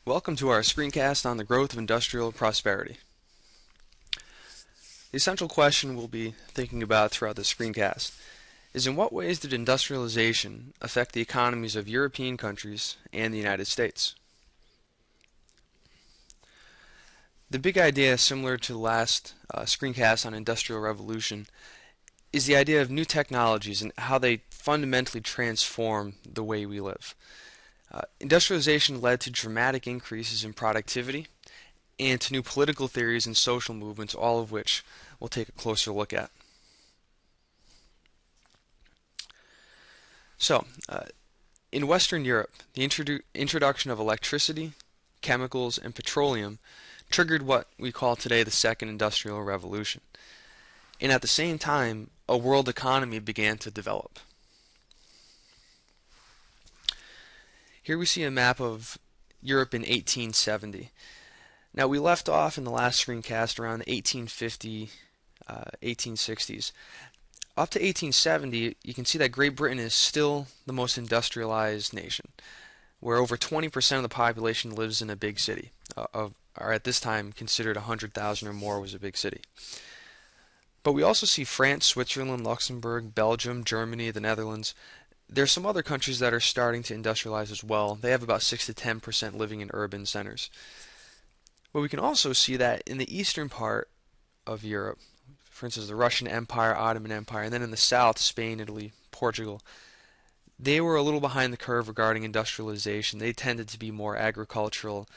Welcome to our screencast on the growth of industrial prosperity. The essential question we'll be thinking about throughout this screencast is, in what ways did industrialization affect the economies of European countries and the United States? The big idea, similar to the last screencast on Industrial Revolution, is the idea of new technologies and how they fundamentally transform the way we live. Industrialization led to dramatic increases in productivity and to new political theories and social movements, all of which we'll take a closer look at. So, in Western Europe, the introduction of electricity, chemicals, and petroleum triggered what we call today the Second Industrial Revolution. And at the same time, a world economy began to develop. Here we see a map of Europe in 1870. Now, we left off in the last screencast around the 1850, 1860s. Up to 1870, you can see that Great Britain is still the most industrialized nation, where over 20% of the population lives in a big city, or at this time considered 100,000 or more was a big city. But we also see France, Switzerland, Luxembourg, Belgium, Germany, the Netherlands. There's some other countries that are starting to industrialize as well. They have about 6 to 10% living in urban centers. But we can also see that in the eastern part of Europe, for instance, the Russian Empire, Ottoman Empire, and then in the south, Spain, Italy, Portugal, they were a little behind the curve regarding industrialization. They tended to be more agricultural,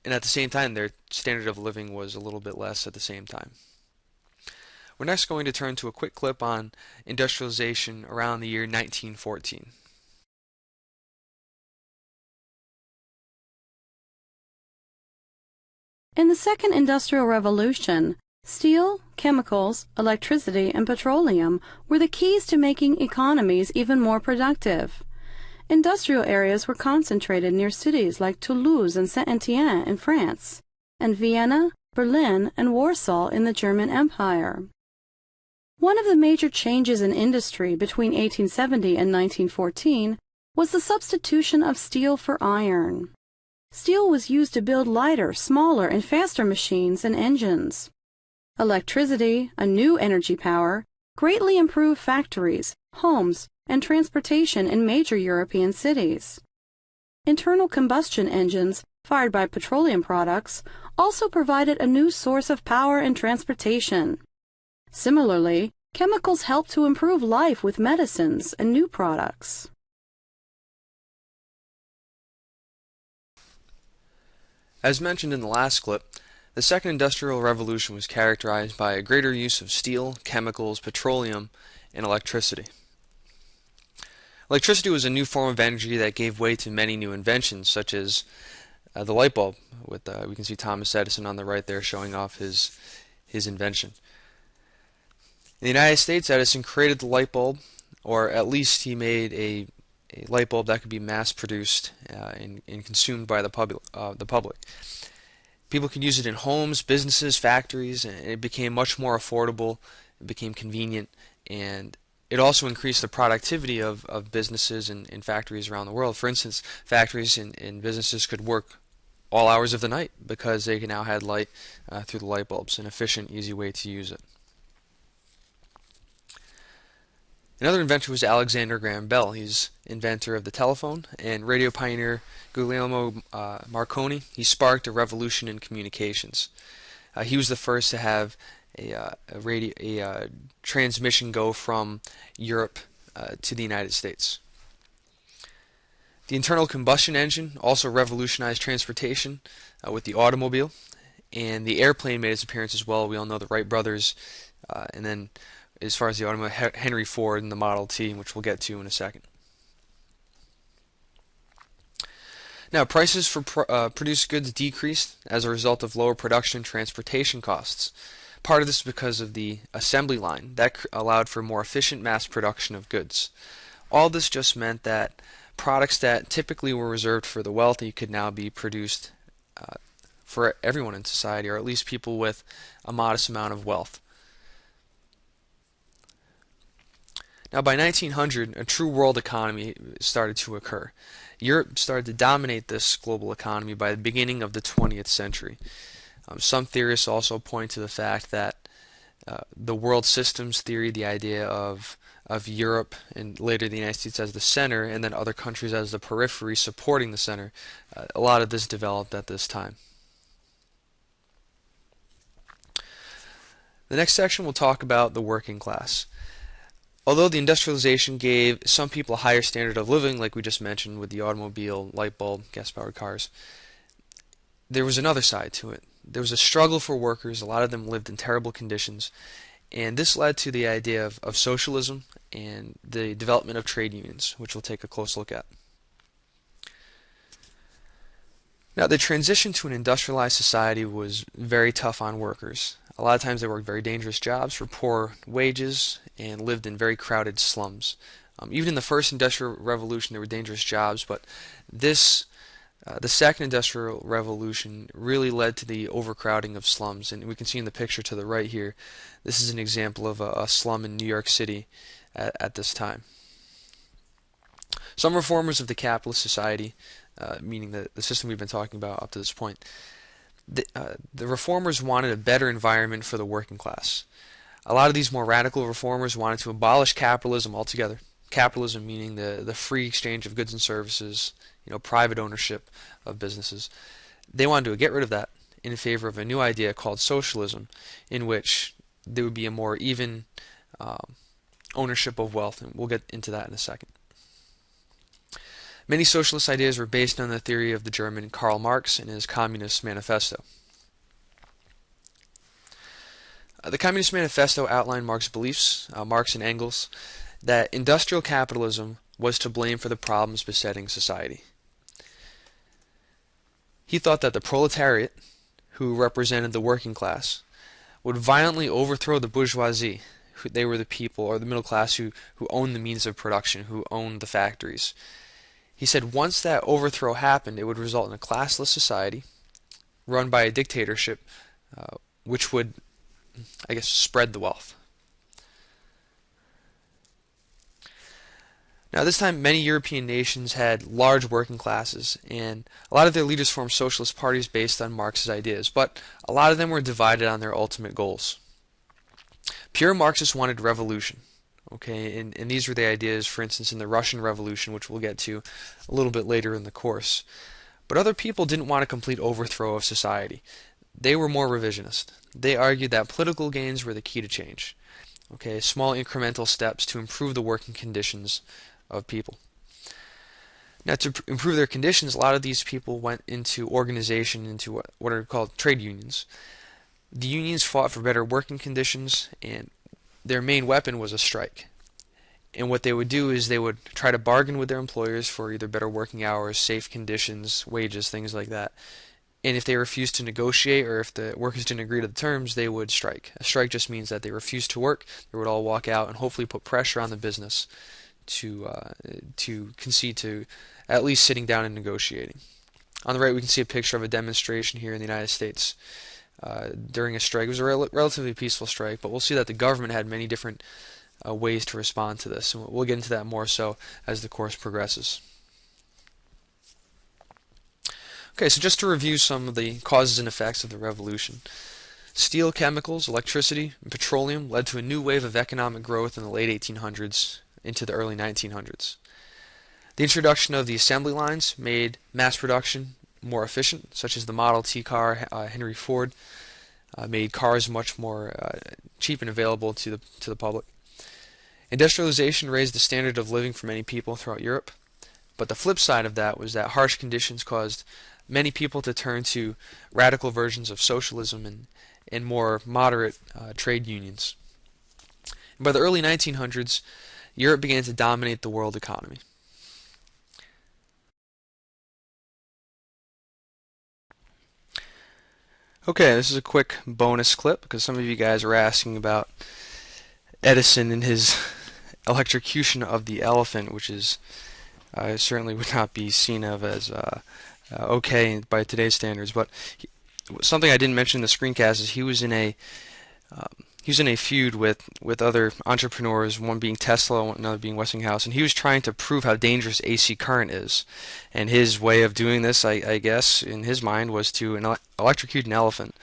and at the same time, their standard of living was a little bit less at the same time. We're next going to turn to a quick clip on industrialization around the year 1914. In the Second Industrial Revolution, steel, chemicals, electricity, and petroleum were the keys to making economies even more productive. Industrial areas were concentrated near cities like Toulouse and Saint-Étienne in France, and Vienna, Berlin, and Warsaw in the German Empire. One of the major changes in industry between 1870 and 1914 was the substitution of steel for iron. Steel was used to build lighter, smaller, and faster machines and engines. Electricity, a new energy power, greatly improved factories, homes, and transportation in major European cities. Internal combustion engines, fired by petroleum products, also provided a new source of power and transportation. Similarly, chemicals helped to improve life with medicines and new products. As mentioned in the last clip, the Second Industrial Revolution was characterized by a greater use of steel, chemicals, petroleum, and electricity. Electricity was a new form of energy that gave way to many new inventions, such as the light bulb. We can see Thomas Edison on the right there showing off his invention. In the United States, Edison created the light bulb, or at least he made a light bulb that could be mass-produced and consumed by the public. People could use it in homes, businesses, factories, and it became much more affordable, it became convenient, and it also increased the productivity of businesses and factories around the world. For instance, factories and businesses could work all hours of the night because they now had light through the light bulbs, an efficient, easy way to use it. Another inventor was Alexander Graham Bell. He's inventor of the telephone, and radio pioneer Guglielmo Marconi. He sparked a revolution in communications. He was the first to have a transmission go from Europe to the United States. The internal combustion engine also revolutionized transportation with the automobile, and the airplane made its appearance as well. We all know the Wright brothers, and then as far as the automobile, Henry Ford and the Model T, which we'll get to in a second. Now, prices for produced goods decreased as a result of lower production and transportation costs. Part of this is because of the assembly line. That allowed for more efficient mass production of goods. All this just meant that products that typically were reserved for the wealthy could now be produced for everyone in society, or at least people with a modest amount of wealth. Now, by 1900, a true world economy started to occur. Europe started to dominate this global economy by the beginning of the 20th century. Some theorists also point to the fact that the world systems theory, the idea of Europe and later the United States as the center, and then other countries as the periphery supporting the center, a lot of this developed at this time. The next section will talk about the working class. Although the industrialization gave some people a higher standard of living, like we just mentioned with the automobile, light bulb, gas-powered cars, there was another side to it. There was a struggle for workers. A lot of them lived in terrible conditions, and this led to the idea of socialism and the development of trade unions, which we'll take a close look at. Now, the transition to an industrialized society was very tough on workers. A lot of times they worked very dangerous jobs for poor wages and lived in very crowded slums. Even in the first industrial revolution there were dangerous jobs, but the second industrial revolution really led to the overcrowding of slums. And we can see in the picture to the right here, this is an example of a slum in New York City at this time. Some reformers of the capitalist society, meaning the system we've been talking about up to this point, the reformers wanted a better environment for the working class. A lot of these more radical reformers wanted to abolish capitalism altogether. Capitalism meaning the free exchange of goods and services, private ownership of businesses. They wanted to get rid of that in favor of a new idea called socialism, in which there would be a more even ownership of wealth, and we'll get into that in a second. Many socialist ideas were based on the theory of the German Karl Marx and his Communist Manifesto. The Communist Manifesto outlined Marx's beliefs, Marx and Engels, that industrial capitalism was to blame for the problems besetting society. He thought that the proletariat, who represented the working class, would violently overthrow the bourgeoisie. They were the people, or the middle class, who owned the means of production, who owned the factories. He said once that overthrow happened, it would result in a classless society run by a dictatorship, which would, spread the wealth. Now, this time, many European nations had large working classes, and a lot of their leaders formed socialist parties based on Marx's ideas, but a lot of them were divided on their ultimate goals. Pure Marxists wanted revolution. And these were the ideas, for instance, in the Russian Revolution, which we'll get to a little bit later in the course. But other people didn't want a complete overthrow of society. They were more revisionist. They argued that political gains were the key to change. Small incremental steps to improve the working conditions of people. Now, to improve their conditions, a lot of these people went into organization, into what are called trade unions. The unions fought for better working conditions, and their main weapon was a strike. And what they would do is they would try to bargain with their employers for either better working hours, safe conditions, wages, things like that. And if they refused to negotiate, or if the workers didn't agree to the terms, they would strike. A strike just means that they refused to work, they would all walk out and hopefully put pressure on the business to concede to at least sitting down and negotiating. On the right, we can see a picture of a demonstration here in the United States during a strike. It was a relatively peaceful strike, but we'll see that the government had many different ways to respond to this, and we'll get into that more so as the course progresses. Okay, so just to review some of the causes and effects of the revolution. Steel, chemicals, electricity, and petroleum led to a new wave of economic growth in the late 1800s into the early 1900s. The introduction of the assembly lines made mass production more efficient, such as the Model T car. Henry Ford made cars much more cheap and available to the public. Industrialization raised the standard of living for many people throughout Europe, but the flip side of that was that harsh conditions caused many people to turn to radical versions of socialism and more moderate trade unions. By the early 1900s, Europe began to dominate the world economy. Okay, this is a quick bonus clip because some of you guys are asking about Edison and his electrocution of the elephant, which is certainly would not be seen of as okay by today's standards. But something I didn't mention in the screencast is he was in a he was in a feud with other entrepreneurs, one being Tesla, another being Westinghouse, and he was trying to prove how dangerous AC current is. And his way of doing this, I guess, in his mind, was to electrocute an elephant.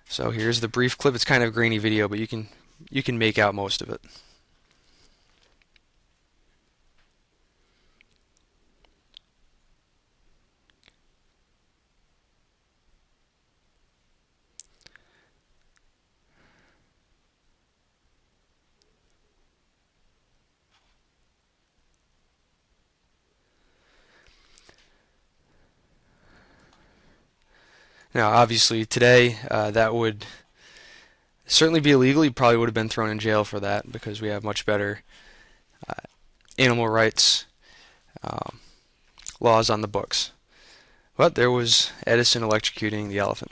So here's the brief clip. It's kind of a grainy video, but you can make out most of it. Now, obviously, today that would certainly be illegal. He probably would have been thrown in jail for that because we have much better animal rights um, laws on the books. But there was Edison electrocuting the elephant.